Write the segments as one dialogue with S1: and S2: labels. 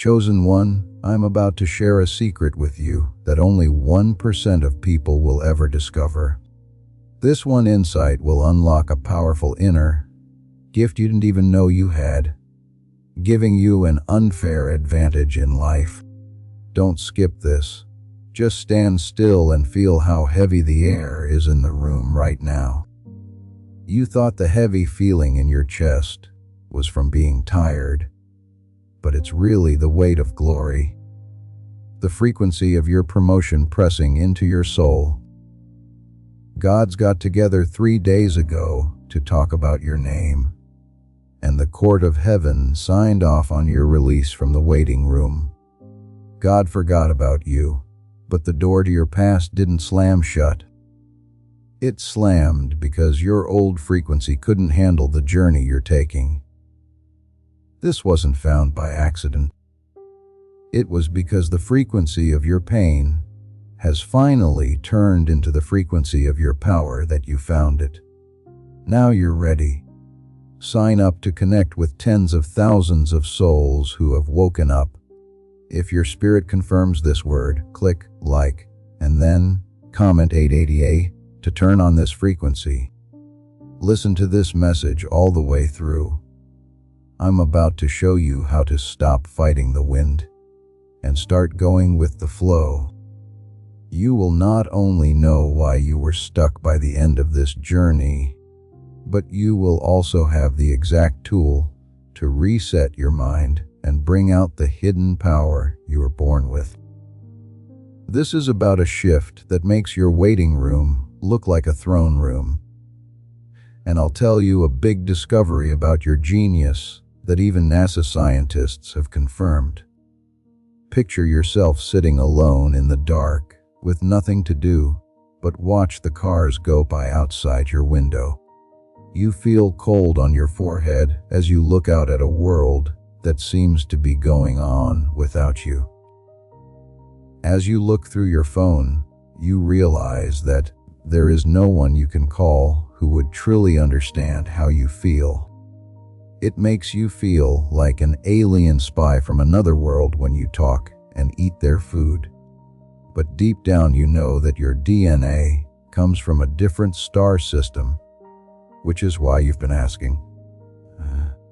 S1: Chosen one, I'm about to share a secret with you that only 1% of people will ever discover. This one insight will unlock a powerful inner gift you didn't even know you had, giving you an unfair advantage in life. Don't skip this. Just stand still and feel how heavy the air is in the room right now. You thought the heavy feeling in your chest was from being tired, but it's really the weight of glory, the frequency of your promotion pressing into your soul. Gods got together 3 days ago to talk about your name, and the court of heaven signed off on your release from the waiting room. God forgot about you, but the door to your past didn't slam shut. It slammed because your old frequency couldn't handle the journey you're taking. This wasn't found by accident. It was because the frequency of your pain has finally turned into the frequency of your power that you found it. Now you're ready. Sign up to connect with tens of thousands of souls who have woken up. If your spirit confirms this word, click like, and then comment 888 to turn on this frequency. Listen to this message all the way through. I'm about to show you how to stop fighting the wind and start going with the flow. You will not only know why you were stuck by the end of this journey, but you will also have the exact tool to reset your mind and bring out the hidden power you were born with. This is about a shift that makes your waiting room look like a throne room. And I'll tell you a big discovery about your genius that even NASA scientists have confirmed. Picture yourself sitting alone in the dark with nothing to do but watch the cars go by outside your window. You feel cold on your forehead as you look out at a world that seems to be going on without you. As you look through your phone, you realize that there is no one you can call who would truly understand how you feel. It makes you feel like an alien spy from another world when you talk and eat their food. But deep down you know that your DNA comes from a different star system, which is why you've been asking,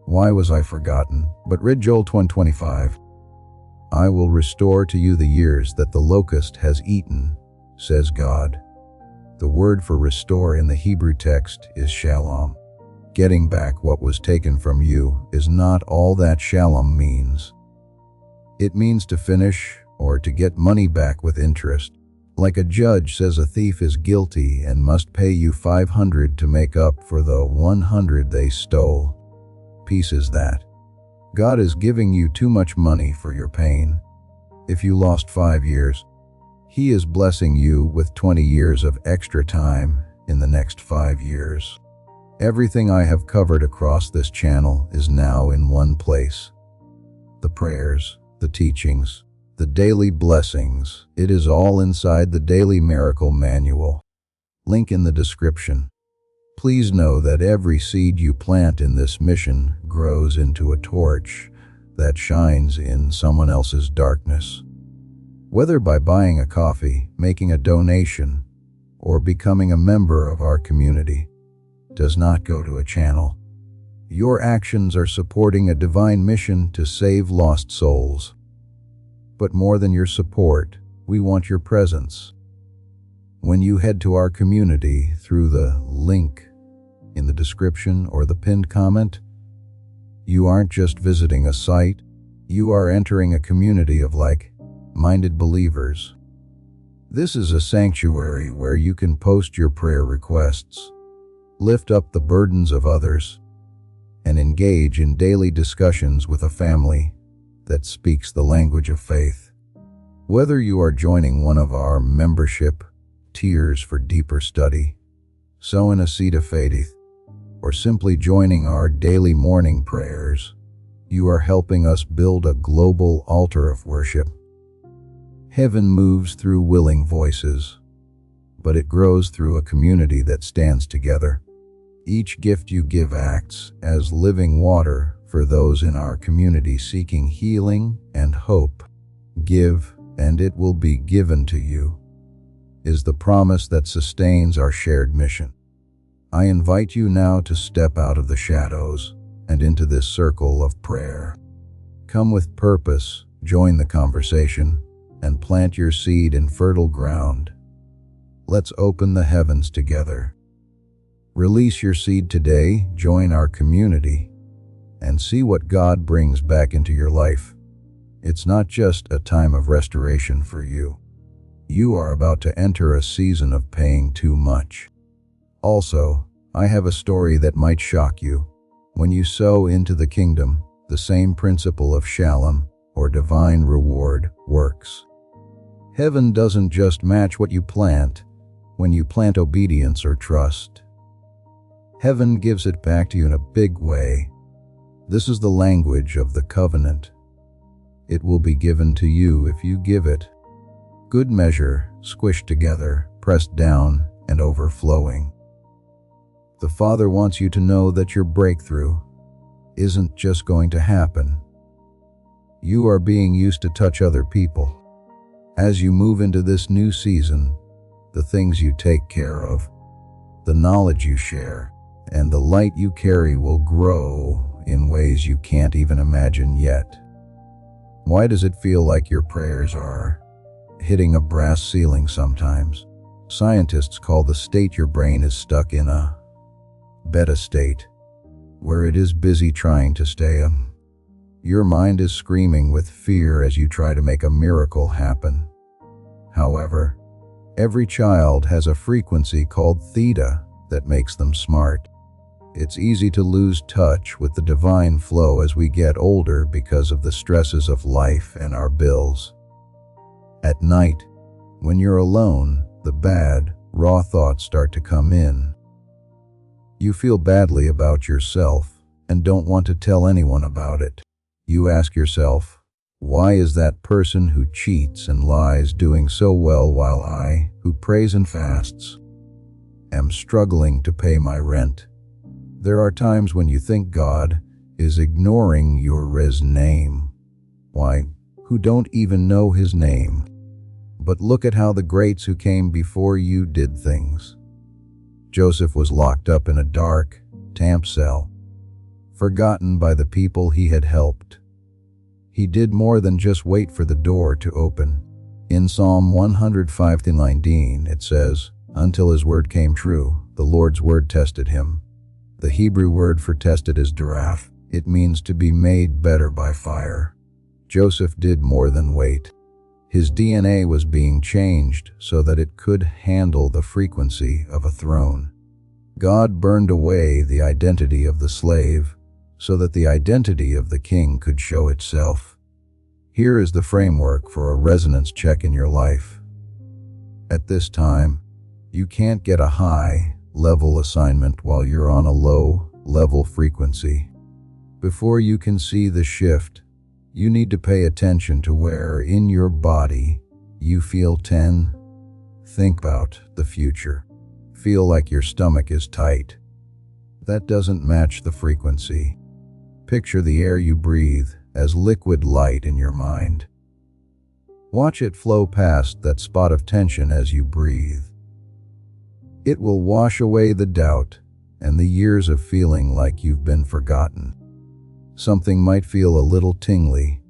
S1: why was I forgotten? But read Joel 1:25. I will restore to you the years that the locust has eaten, says God. The word for restore in the Hebrew text is shalom. Getting back what was taken from you is not all that shalom means. It means to finish or to get money back with interest. Like a judge says a thief is guilty and must pay you 500 to make up for the 100 they stole. Peace is that. God is giving you too much money for your pain. If you lost 5 years, He is blessing you with 20 years of extra time in the next 5 years. Everything I have covered across this channel is now in one place. The prayers, the teachings, the daily blessings, it is all inside the Daily Miracle Manual. Link in the description. Please know that every seed you plant in this mission grows into a torch that shines in someone else's darkness. Whether by buying a coffee, making a donation, or becoming a member of our community, does not go to a channel. Your actions are supporting a divine mission to save lost souls. But more than your support, we want your presence. When you head to our community through the link in the description or the pinned comment, you aren't just visiting a site, you are entering a community of like-minded believers. This is a sanctuary where you can post your prayer requests, lift up the burdens of others, and engage in daily discussions with a family that speaks the language of faith. Whether you are joining one of our membership tiers for deeper study, sowing a seed of faith, or simply joining our daily morning prayers, you are helping us build a global altar of worship. Heaven moves through willing voices, but it grows through a community that stands together. Each gift you give acts as living water for those in our community seeking healing and hope. Give, and it will be given to you, is the promise that sustains our shared mission. I invite you now to step out of the shadows and into this circle of prayer. Come with purpose, join the conversation, and plant your seed in fertile ground. Let's open the heavens together. Release your seed today, join our community, and see what God brings back into your life. It's not just a time of restoration for you. You are about to enter a season of paying too much. Also, I have a story that might shock you. When you sow into the kingdom, the same principle of shalom, or divine reward, works. Heaven doesn't just match what you plant when you plant obedience or trust. Heaven gives it back to you in a big way. This is the language of the covenant. It will be given to you if you give it. Good measure, squished together, pressed down, and overflowing. The Father wants you to know that your breakthrough isn't just going to happen. You are being used to touch other people. As you move into this new season, the things you take care of, the knowledge you share, and the light you carry will grow in ways you can't even imagine yet. Why does it feel like your prayers are hitting a brass ceiling sometimes? Scientists call the state your brain is stuck in a beta state, where it is busy trying to stay. Your mind is screaming with fear as you try to make a miracle happen. However, every child has a frequency called theta that makes them smart. It's easy to lose touch with the divine flow as we get older because of the stresses of life and our bills. At night, when you're alone, the bad, raw thoughts start to come in. You feel badly about yourself and don't want to tell anyone about it. You ask yourself, why is that person who cheats and lies doing so well while I, who prays and fasts, am struggling to pay my rent? There are times when you think God is ignoring your name. Why, who don't even know his name? But look at how the greats who came before you did things. Joseph was locked up in a dark, damp cell, forgotten by the people he had helped. He did more than just wait for the door to open. In Psalm 105:19 it says, "Until his word came true, the Lord's word tested him." The Hebrew word for tested is daraf. It means to be made better by fire. Joseph did more than wait. His DNA was being changed so that it could handle the frequency of a throne. God burned away the identity of the slave so that the identity of the king could show itself. Here is the framework for a resonance check in your life. At this time, you can't get a high-level assignment while you're on a low-level frequency. Before you can see the shift, you need to pay attention to where in your body you feel tense. Think about the future. Feel like your stomach is tight. That doesn't match the frequency. Picture the air you breathe as liquid light in your mind. Watch it flow past that spot of tension as you breathe. It will wash away the doubt and the years of feeling like you've been forgotten. Something might feel a little tingly.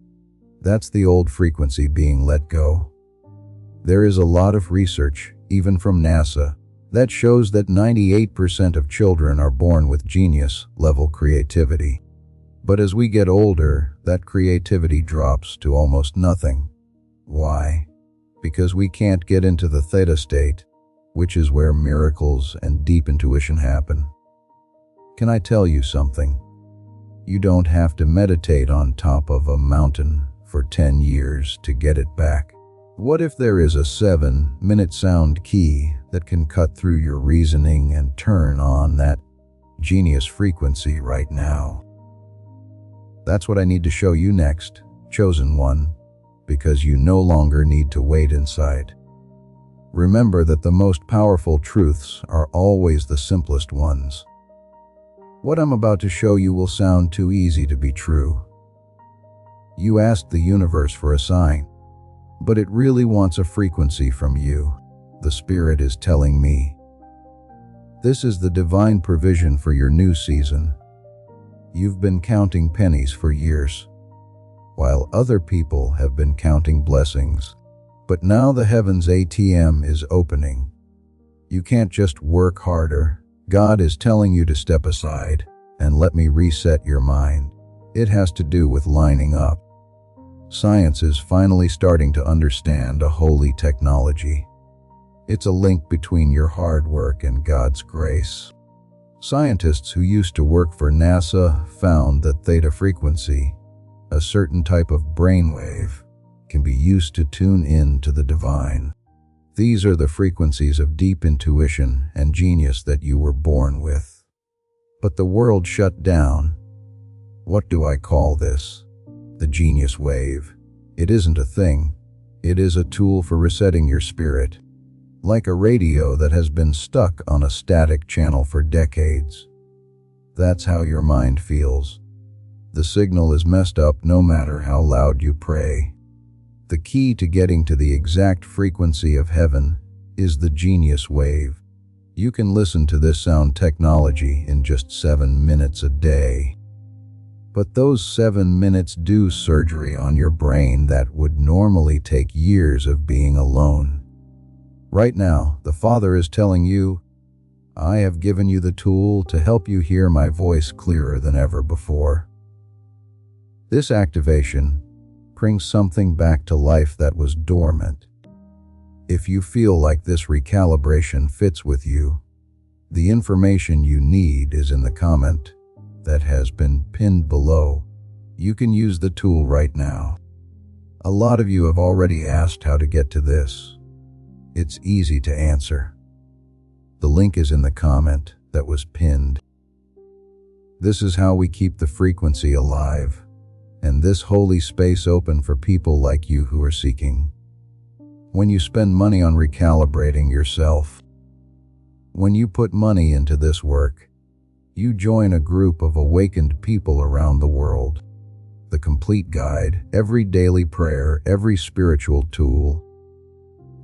S1: That's the old frequency being let go. There is a lot of research, even from NASA, that shows that 98% of children are born with genius-level creativity. But as we get older, that creativity drops to almost nothing. Why? Because we can't get into the theta state, which is where miracles and deep intuition happen. Can I tell you something? You don't have to meditate on top of a mountain for 10 years to get it back. What if there is a 7-minute sound key that can cut through your reasoning and turn on that genius frequency right now? That's what I need to show you next, chosen one, because you no longer need to wait inside. Remember that the most powerful truths are always the simplest ones. What I'm about to show you will sound too easy to be true. You asked the universe for a sign, but it really wants a frequency from you. The Spirit is telling me. This is the divine provision for your new season. You've been counting pennies for years, while other people have been counting blessings. But now the heavens ATM is opening. You can't just work harder. God is telling you to step aside and let me reset your mind. It has to do with lining up. Science is finally starting to understand a holy technology. It's a link between your hard work and God's grace. Scientists who used to work for NASA found that theta frequency, a certain type of brainwave, can be used to tune in to the divine. These are the frequencies of deep intuition and genius that you were born with. But the world shut down. What do I call this? The genius wave. It isn't a thing. It is a tool for resetting your spirit. Like a radio that has been stuck on a static channel for decades. That's how your mind feels. The signal is messed up no matter how loud you pray. The key to getting to the exact frequency of heaven is the genius wave. You can listen to this sound technology in just 7 minutes a day. But those 7 minutes do surgery on your brain that would normally take years of being alone. Right now, the Father is telling you, I have given you the tool to help you hear my voice clearer than ever before. This activation brings something back to life that was dormant. If you feel like this recalibration fits with you, the information you need is in the comment that has been pinned below. You can use the tool right now. A lot of you have already asked how to get to this. It's easy to answer. The link is in the comment that was pinned. This is how we keep the frequency alive, and this holy space open for people like you who are seeking. When you spend money on recalibrating yourself, when you put money into this work, you join a group of awakened people around the world. The complete guide, every daily prayer, every spiritual tool,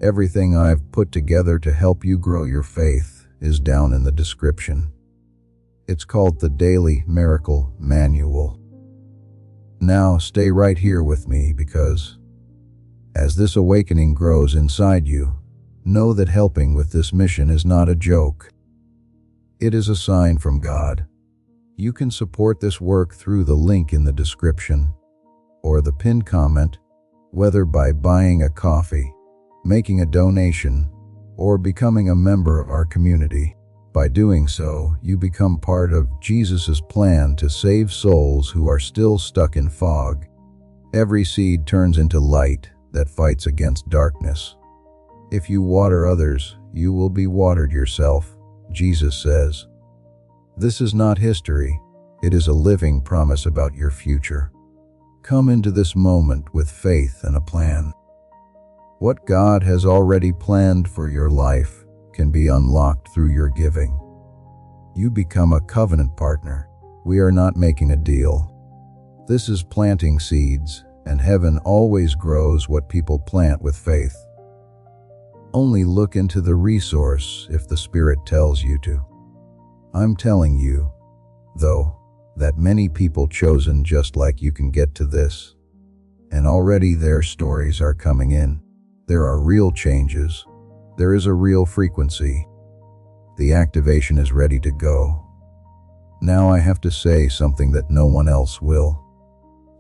S1: everything I've put together to help you grow your faith is down in the description. It's called the Daily Miracle Manual. Now stay right here with me because as this awakening grows inside you, know that helping with this mission is not a joke. It is a sign from God. You can support this work through the link in the description or the pinned comment, whether by buying a coffee, making a donation, or becoming a member of our community. By doing so, you become part of Jesus' plan to save souls who are still stuck in fog. Every seed turns into light that fights against darkness. If you water others, you will be watered yourself, Jesus says. This is not history. It is a living promise about your future. Come into this moment with faith and a plan. What God has already planned for your life can be unlocked through your giving. You become a covenant partner. We are not making a deal. This is planting seeds, and heaven always grows what people plant with faith. Only look into the resource if the Spirit tells you to. I'm telling you, though, that many people chosen just like you can get to this. And already their stories are coming in. There are real changes. There is a real frequency. The activation is ready to go. Now I have to say something that no one else will.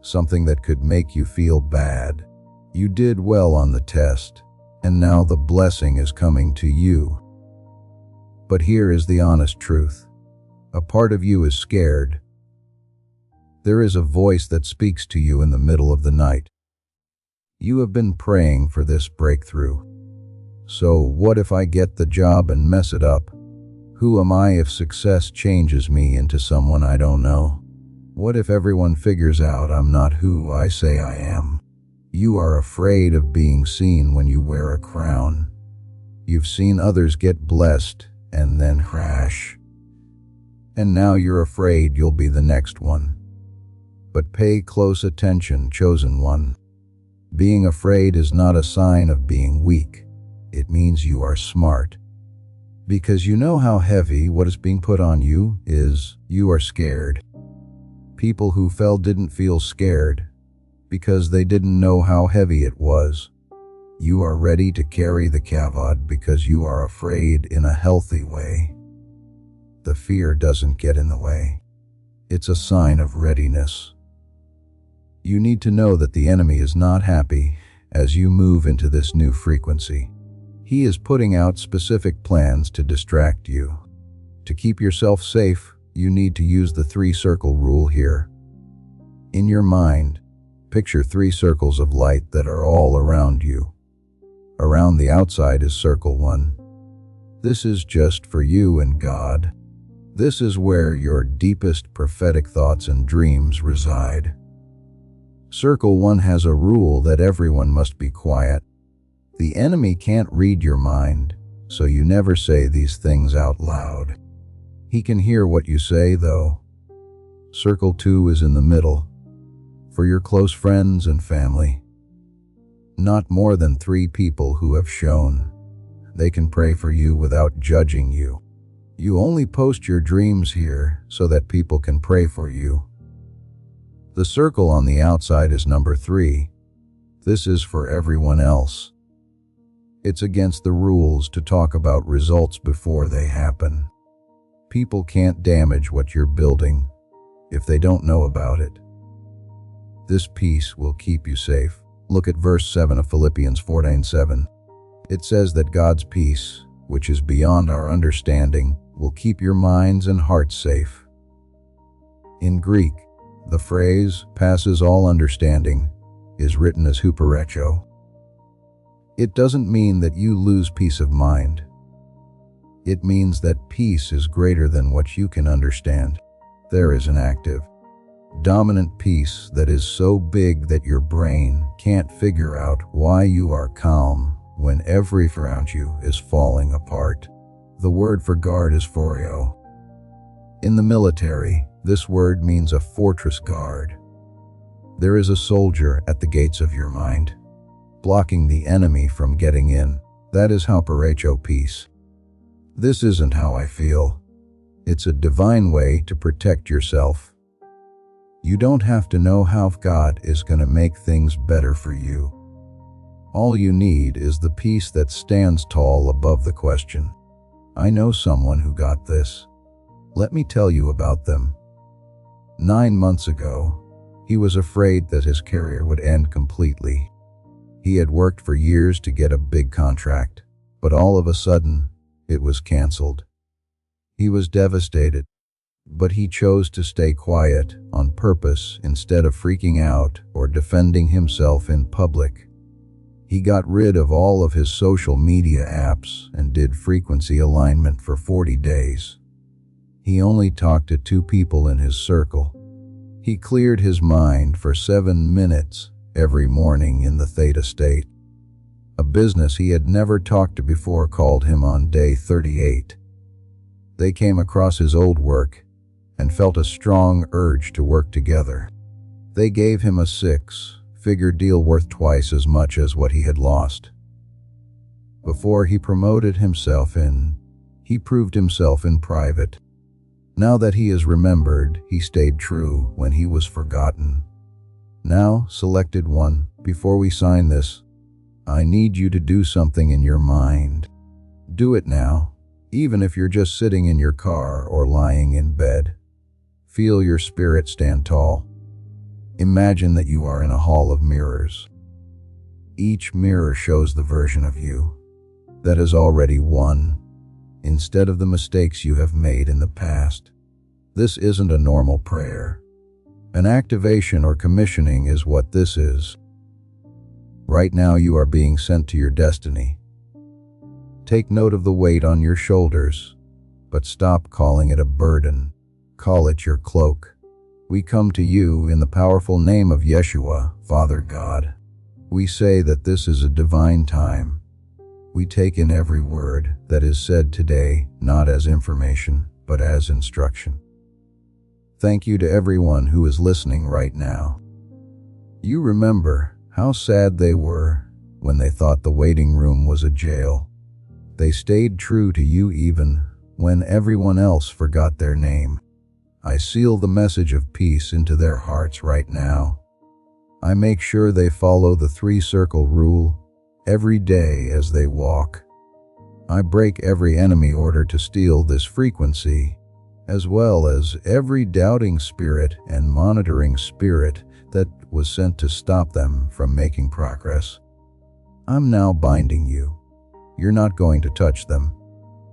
S1: Something that could make you feel bad. You did well on the test, and now the blessing is coming to you. But here is the honest truth. A part of you is scared. There is a voice that speaks to you in the middle of the night. You have been praying for this breakthrough. So what if I get the job and mess it up? Who am I if success changes me into someone I don't know? What if everyone figures out I'm not who I say I am? You are afraid of being seen when you wear a crown. You've seen others get blessed and then crash. and now you're afraid you'll be the next one. But pay close attention, chosen one. Being afraid is not a sign of being weak. It means you are smart. Because you know how heavy what is being put on you is. You are scared. People who fell didn't feel scared because they didn't know how heavy it was. You are ready to carry the kavod because you are afraid in a healthy way. The fear doesn't get in the way. It's a sign of readiness. You need to know that the enemy is not happy as you move into this new frequency. He is putting out specific plans to distract you. To keep yourself safe, you need to use the 3-circle rule here. In your mind, picture 3 circles of light that are all around you. Around the outside is circle 1. This is just for you and God. This is where your deepest prophetic thoughts and dreams reside. Circle 1 has a rule that everyone must be quiet. The enemy can't read your mind, so you never say these things out loud. He can hear what you say, though. Circle 2 is in the middle, for your close friends and family. Not more than 3 people who have shown they can pray for you without judging you. You only post your dreams here so that people can pray for you. The circle on the outside is number 3. This is for everyone else. It's against the rules to talk about results before they happen. People can't damage what you're building if they don't know about it. This peace will keep you safe. Look at verse 7 of Philippians 4:9-7. It says that God's peace, which is beyond our understanding, will keep your minds and hearts safe. In Greek, the phrase passes all understanding is written as huperecho. It doesn't mean that you lose peace of mind. It means that peace is greater than what you can understand. There is an active, dominant peace that is so big that your brain can't figure out why you are calm when everything around you is falling apart. The word for guard is phoreo. In the military, this word means a fortress guard. There is a soldier at the gates of your mind, blocking the enemy from getting in. That is huperecho peace. This isn't how I feel. It's a divine way to protect yourself. You don't have to know how God is going to make things better for you. All you need is the peace that stands tall above the question. I know someone who got this. Let me tell you about them. 9 months ago, he was afraid that his career would end completely. He had worked for years to get a big contract, but all of a sudden, it was canceled. He was devastated, but he chose to stay quiet on purpose instead of freaking out or defending himself in public. He got rid of all of his social media apps and did frequency alignment for 40 days. He only talked to 2 people in his circle. He cleared his mind for 7 minutes every morning in the theta state. A business he had never talked to before called him on day 38. They came across his old work and felt a strong urge to work together. They gave him a 6-figure deal worth twice as much as what he had lost. Before he promoted himself he proved himself in private. Now that he is remembered, he stayed true when he was forgotten. Now, selected one, before we sign this, I need you to do something in your mind. Do it now, even if you're just sitting in your car or lying in bed. Feel your spirit stand tall. Imagine that you are in a hall of mirrors. Each mirror shows the version of you that has already won, instead of the mistakes you have made in the past. This isn't a normal prayer. An activation or commissioning is what this is. Right now you are being sent to your destiny. Take note of the weight on your shoulders, but stop calling it a burden. Call it your cloak. We come to you in the powerful name of Yeshua, Father God. We say that this is a divine time. We take in every word that is said today, not as information, but as instruction. Thank you to everyone who is listening right now. You remember how sad they were when they thought the waiting room was a jail. They stayed true to you even when everyone else forgot their name. I seal the message of peace into their hearts right now. I make sure they follow the 3-circle rule every day as they walk. I break every enemy order to steal this frequency, as well as every doubting spirit and monitoring spirit that was sent to stop them from making progress. I'm now binding you. You're not going to touch them.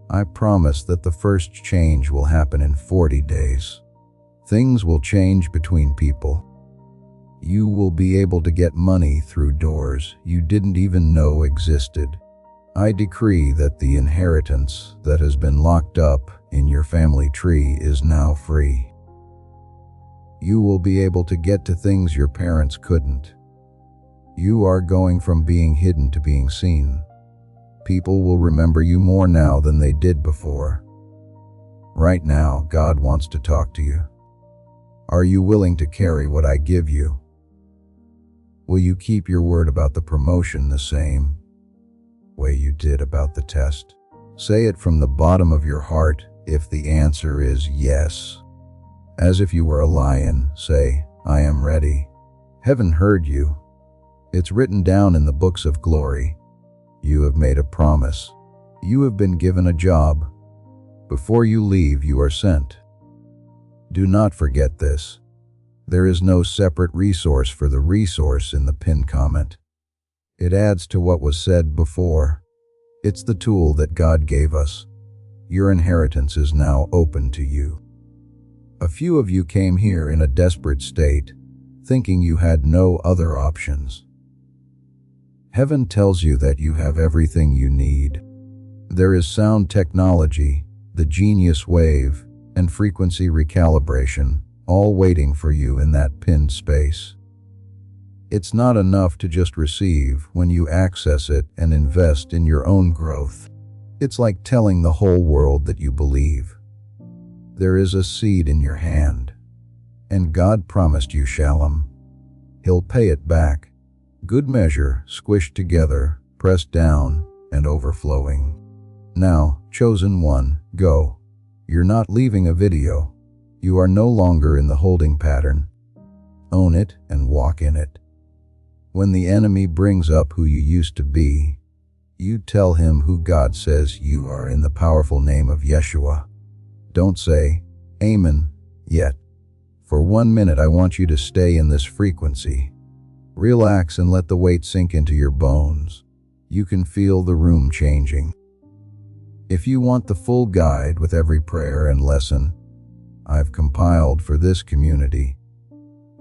S1: I promise that the first change will happen in 40 days. Things will change between people. You will be able to get money through doors you didn't even know existed. I decree that the inheritance that has been locked up in your family tree is now free. You will be able to get to things your parents couldn't. You are going from being hidden to being seen. People will remember you more now than they did before. Right now, God wants to talk to you. Are you willing to carry what I give you? Will you keep your word about the promotion the same way you did about the test? Say it from the bottom of your heart if the answer is yes. As if you were a lion, say, I am ready. Heaven heard you. It's written down in the books of glory. You have made a promise. You have been given a job. Before you leave, you are sent. Do not forget this. There is no separate resource for the resource in the pinned comment. It adds to what was said before. It's the tool that God gave us. Your inheritance is now open to you. A few of you came here in a desperate state, thinking you had no other options. Heaven tells you that you have everything you need. There is sound technology, the genius wave, and frequency recalibration, all waiting for you in that pinned space. It's not enough to just receive when you access it and invest in your own growth. It's like telling the whole world that you believe. There is a seed in your hand, and God promised you shalom. He'll pay it back. Good measure, squished together, pressed down, and overflowing. Now, chosen one, go. You're not leaving a video. You are no longer in the holding pattern. Own it and walk in it. When the enemy brings up who you used to be, you tell him who God says you are in the powerful name of Yeshua. Don't say, Amen, yet. For 1 minute, I want you to stay in this frequency. Relax and let the weight sink into your bones. You can feel the room changing. If you want the full guide with every prayer and lesson I've compiled for this community,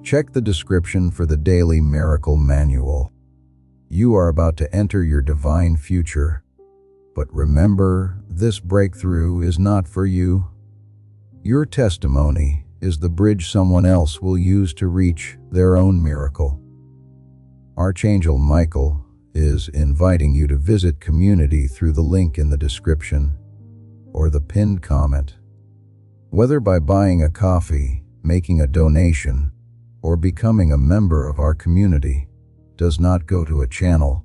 S1: check the description for the Daily Miracle Manual. You are about to enter your divine future. But remember, this breakthrough is not for you. Your testimony is the bridge someone else will use to reach their own miracle. Archangel Michael is inviting you to visit community through the link in the description or the pinned comment. Whether by buying a coffee, making a donation, or becoming a member of our community, does not go to a channel.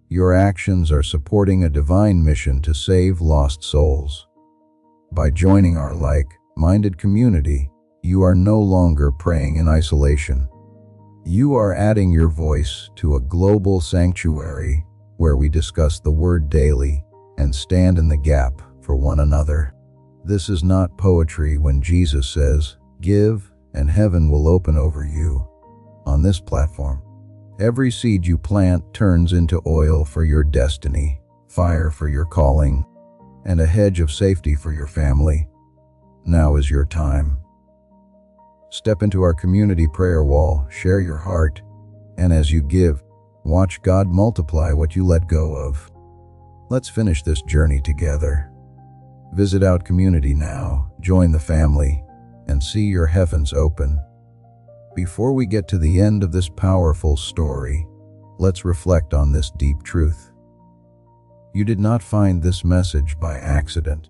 S1: Your actions are supporting a divine mission to save lost souls. By joining our like-minded community, you are no longer praying in isolation. You are adding your voice to a global sanctuary where we discuss the Word daily and stand in the gap for one another. This is not poetry when Jesus says, "Give, and heaven will open over you." On this platform, every seed you plant turns into oil for your destiny, fire for your calling, and a hedge of safety for your family. Now is your time. Step into our community prayer wall, share your heart, and as you give, watch God multiply what you let go of. Let's finish this journey together. Visit Out Community now, join the family, and see your heavens open. Before we get to the end of this powerful story, let's reflect on this deep truth. You did not find this message by accident.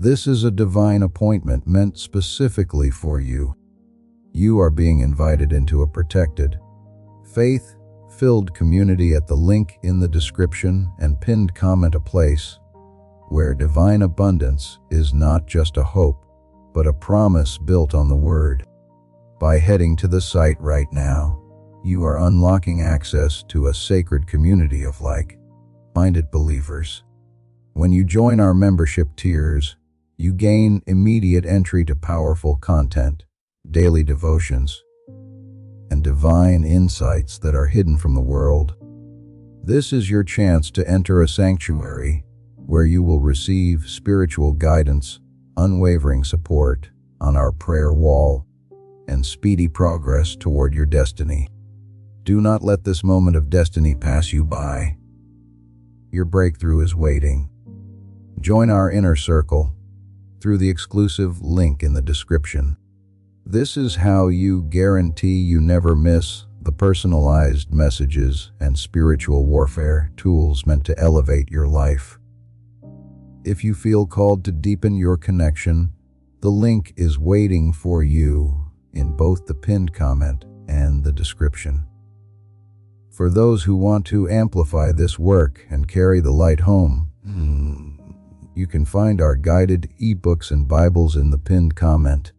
S1: This is a divine appointment meant specifically for you. You are being invited into a protected, faith-filled community at the link in the description and pinned comment, a place where divine abundance is not just a hope, but a promise built on the Word. By heading to the site right now, you are unlocking access to a sacred community of like-minded believers. When you join our membership tiers, you gain immediate entry to powerful content, daily devotions, and divine insights that are hidden from the world. This is your chance to enter a sanctuary where you will receive spiritual guidance, unwavering support on our prayer wall, and speedy progress toward your destiny. Do not let this moment of destiny pass you by. Your breakthrough is waiting. Join our inner circle through the exclusive link in the description. This is how you guarantee you never miss the personalized messages and spiritual warfare tools meant to elevate your life. If you feel called to deepen your connection, the link is waiting for you in both the pinned comment and the description. For those who want to amplify this work and carry the light home, you can find our guided ebooks and Bibles in the pinned comment.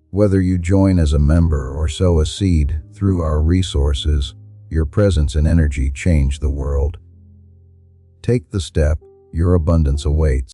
S1: Whether you join as a member or sow a seed through our resources, your presence and energy change the world. Take the step, your abundance awaits.